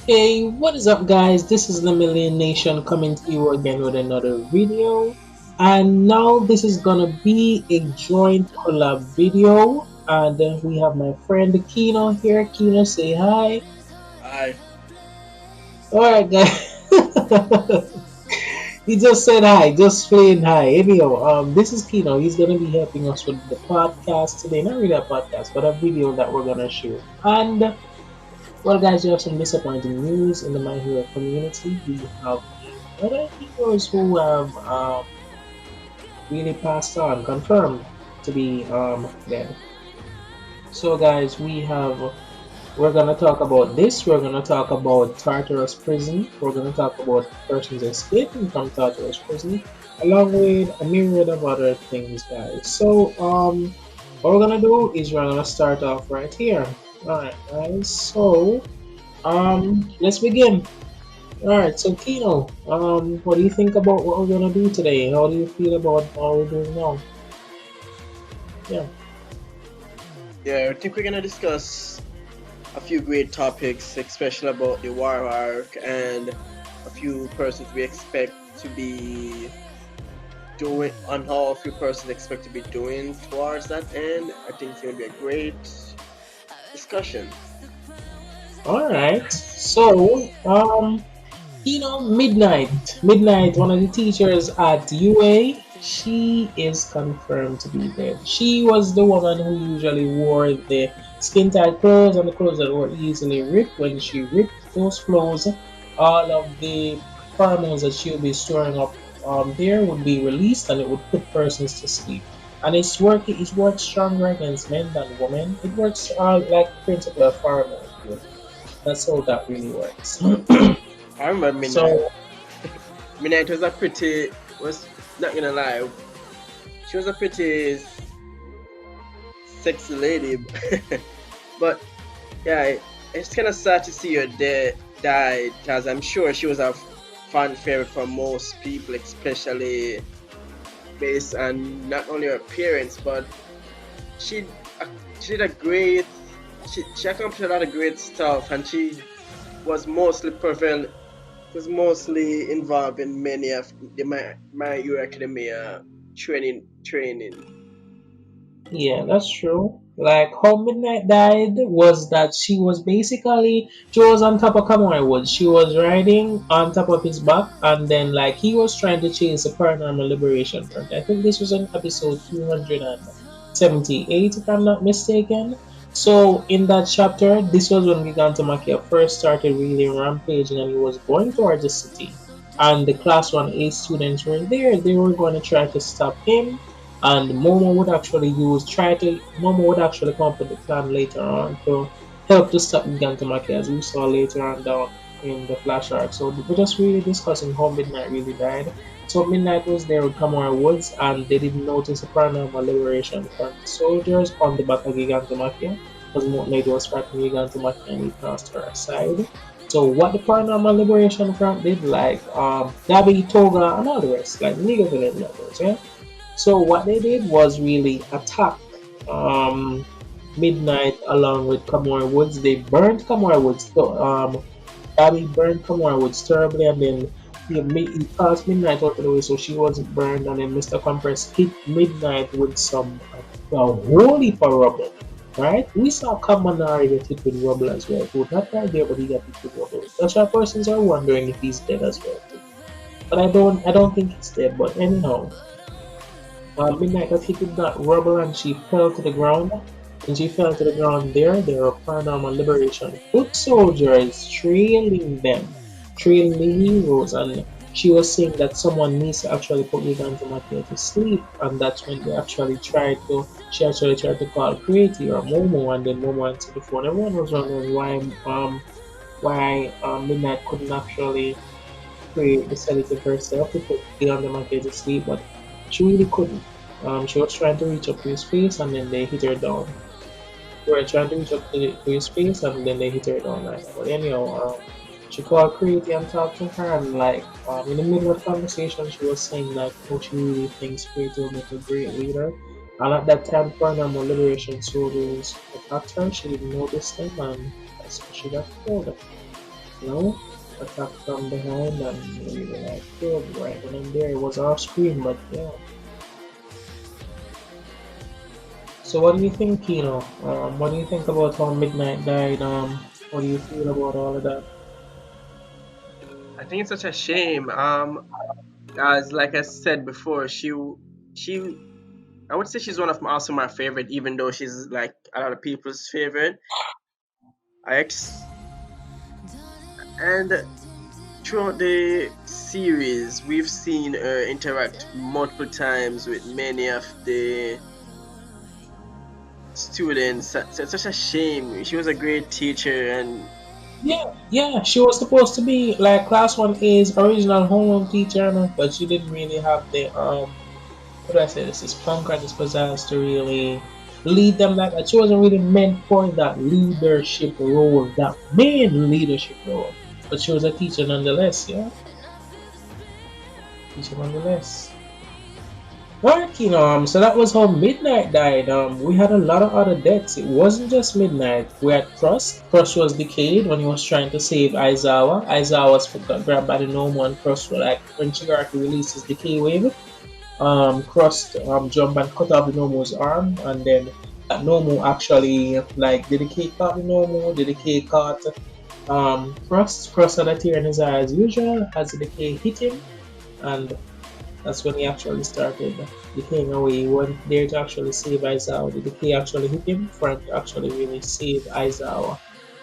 Hey, what is up, guys? This is Lemillion Nation coming to you again with another video. And now this is gonna be a joint collab video. And we have my friend Kino here. Kino, say hi. I Alright, guys. He just said hi, just plain hi. Anyhow, this is Kino. He's gonna be helping us with the podcast today. Not really a podcast, but a video that we're gonna shoot. And well, guys, we have some disappointing news in the My Hero community. We have other heroes who have really passed on, confirmed to be dead. So, guys, we're gonna talk about this. We're gonna talk about Tartarus prison. We're gonna talk about persons escaping from Tartarus prison, along with a myriad of other things, guys. So, what we're gonna do is we're gonna start off right here. All right, guys. So. Let's begin. Alright, so Kino, what do you think about what we're gonna do today? How do you feel about what we're doing now? Yeah. yeah, I think we're gonna discuss a few great topics, especially about the war arc and a few persons we expect to be doing on how a few persons expect to be doing towards that end. I think it's gonna be a great discussion. Alright. So, Midnight, one of the teachers at UA, she is confirmed to be dead. She was the woman who usually wore the skin tight clothes and the clothes that were easily ripped. When she ripped those clothes, all of the pheromones that she would be storing up there would be released and it would put persons to sleep. And it works stronger against men than women. It works like principle of pheromone. That's how that really works. I remember Midnight. So Midnight was not gonna lie, she was a pretty sexy lady, but yeah, it's kind of sad to see her die because I'm sure she was a fan favorite for most people, especially based on not only her appearance, but she she did a great she accomplished a lot of great stuff, and she was mostly prevalent was mostly involved in many of my Hero Academia training. yeah, that's true. Like how Midnight died was that she was on top of Kamui Woods. She was riding on top of his back, and then like he was trying to chase a paranormal liberation front. I think this was in episode 278, if I'm not mistaken. So in that chapter, this was when Gigantomachia first started really rampaging, and he was going towards the city. And the class 1A students were there. They were going to try to stop him, and Momo would actually come up with the plan later on to help to stop Gigantomachia, as we saw later on down in the flash arc. So we're just really discussing how Midnight really died. So Midnight was there with Kamara Woods, and they didn't notice a paranormal liberation from the soldiers on the back of Gigantomachia, because Moon Lady was fighting Gigantomachia and he cast her aside. So what the paranormal liberation front did, like Dabi, Toga, and all the rest, like League of Legends members, yeah. So what they did was really attack um, Midnight along with Kamora Woods. They burned Kamora Woods. Abby burned Kamora Woods terribly, and then he passed Midnight out of the way, so she wasn't burned. And then Mr. Compress hit Midnight with some whole heap of rubble. Right? We saw Kamanari get hit with rubble as well. So not right there, but he got hit with rubble. That's why persons are wondering if he's dead as well. Too. But I don't think he's dead. But anyhow, Midnight got hit with that rubble and she fell to the ground. When she fell to the ground there were paranormal liberation foot soldiers trailing them, trailing the heroes, and she was saying that someone needs to actually put Gigantomachia to sleep, and that's when she actually tried to call Creaty or Momo, and then Momo answered the phone. Everyone was wondering why Midnight couldn't actually create the sedative herself to put Gigantomachia to sleep, but she really couldn't. She was trying to reach up to his face and then they hit her down. They were trying to reach up to his face and then they hit her down like that. But anyhow, she called Creaty and talked to her, and like in the middle of the conversation she was saying like how she really thinks Creaty will make a great leader. And at that time paranormal liberation soldiers attacked her, she didn't notice them, and that's when she got killed. you know, attacked from behind and we were like killed right then and there. It was off screen, but yeah. So what do you think, Kino? What do you think about how Midnight died? What do you feel about all of that? I think it's such a shame. As like I said before, she I would say she's one of my, also my favorite, even though she's like a lot of people's favorite. I ex and throughout the series, we've seen her interact multiple times with many of the students. So it's such a shame. She was a great teacher, and Yeah, yeah, she was supposed to be like class 1A's original homeroom teacher, no? But she didn't really have the what do I say, this plunk or this pizzazz to really lead them like that. She wasn't really meant for that leadership role, that main leadership role. But she was a teacher nonetheless, yeah? Teacher nonetheless. Right, so that was how Midnight died. We had a lot of other deaths. It wasn't just Midnight. We had Crust. Crust was decayed when he was trying to save Aizawa. Aizawa was got grabbed by the Nomu and Crust were like when Shigaraki released his decay wave. Crust jump and cut off the Nomu's arm, and then that Nomu actually like did the K caught the Nomu, did the K caught Crust. Crust had a tear in his eye as usual as the K hit him, and that's when he actually started decaying away. He went there to actually save Aizawa. The decay actually hit him for him to actually really save Aizawa.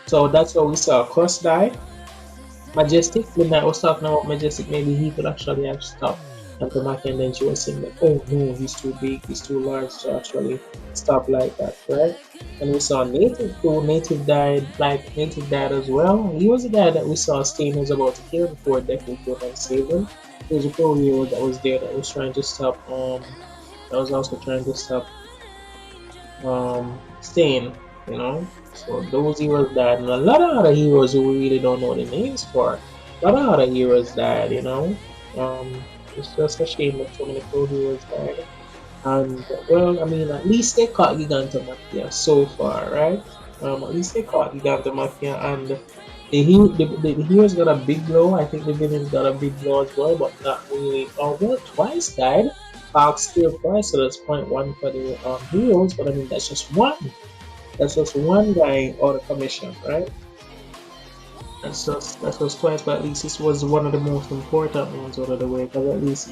So that's how we saw Crust die. Majestic, when I was talking about Majestic, maybe he could actually have stopped Gigantomachia, and then she was saying that, oh no, he's too big, he's too large to actually stop like that, right? And we saw Native too. Native died as well. He was the guy that we saw Stain was about to kill before Deku came and saved him. There was a pro hero that was there that was trying to stop that was also trying to stop Stain, you know. So those heroes died, and a lot of other heroes who we really don't know the names for. A lot of other heroes died, you know. It's just a shame that so many pro heroes died. And well, I mean, at least they caught Gigantomachia so far, right? At least they caught Gigantomachia, and the heroes got a big blow. I think the villains got a big blow as well, but not really. Oh well, twice died. Fox still twice, so that's point one for the heroes. But I mean, that's just one. That's just one guy out of commission, right? That's just twice, but at least this was one of the most important ones out of the way. Because at least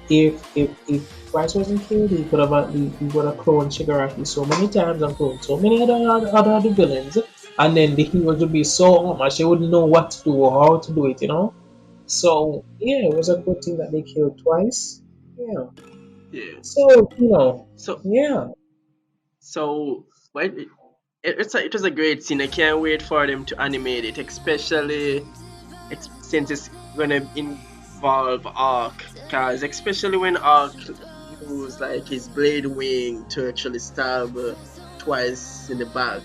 if Price wasn't killed, he could have at least he would have cloned Shigaraki so many times and cloned so many other villains, and then the heroes would be so much they wouldn't know what to do or how to do it, you know. So yeah, it was a good thing that they killed twice. Yeah. yeah. So So yeah. so well, it was a great scene. I can't wait for them to animate it, especially since it's gonna involve Arc, cause especially when Arc used like his blade wing to actually stab twice in the back.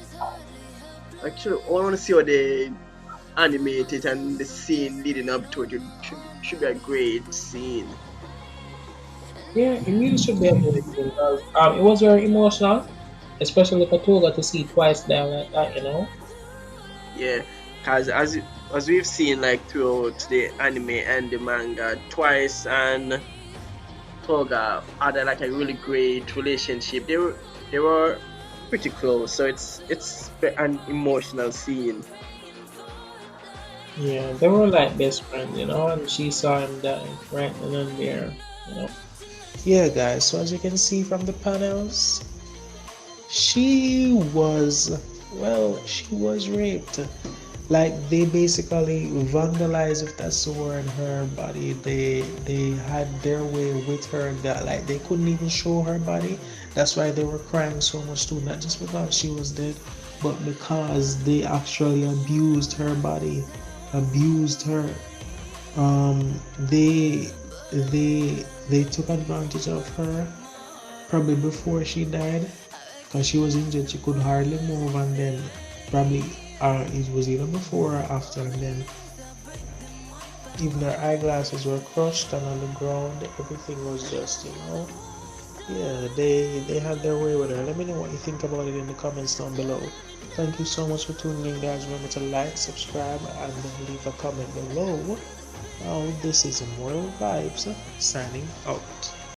Actually, I want to see how they animate it and the scene leading up to it. It should be a great scene. Yeah, it really should be a movie because it was very emotional, especially for Toga to see twice down like that, you know. Yeah, cause as we've seen like throughout the anime and the manga, Twice and Toga had like a really great relationship. They were pretty close, so it's an emotional scene. Yeah, they were like best friends, you know, and she saw him die right then and there, you know. Yeah, guys, so as you can see from the panels, she was, well, she was raped. Like they basically vandalized, if that's the word, her body. They had their way with her that like they couldn't even show her body. That's why they were crying so much too, not just because she was dead, but because they actually abused her body, abused her. They took advantage of her probably before she died because she was injured, she could hardly move, and then probably it was either before or after, and then even her eyeglasses were crushed and on the ground, everything was just, you know, Yeah, they had their way with her. Let me know what you think about it in the comments down below. Thank you so much for tuning in, guys. Remember to like, subscribe, and leave a comment below. Now, this is Moral Vibes signing out.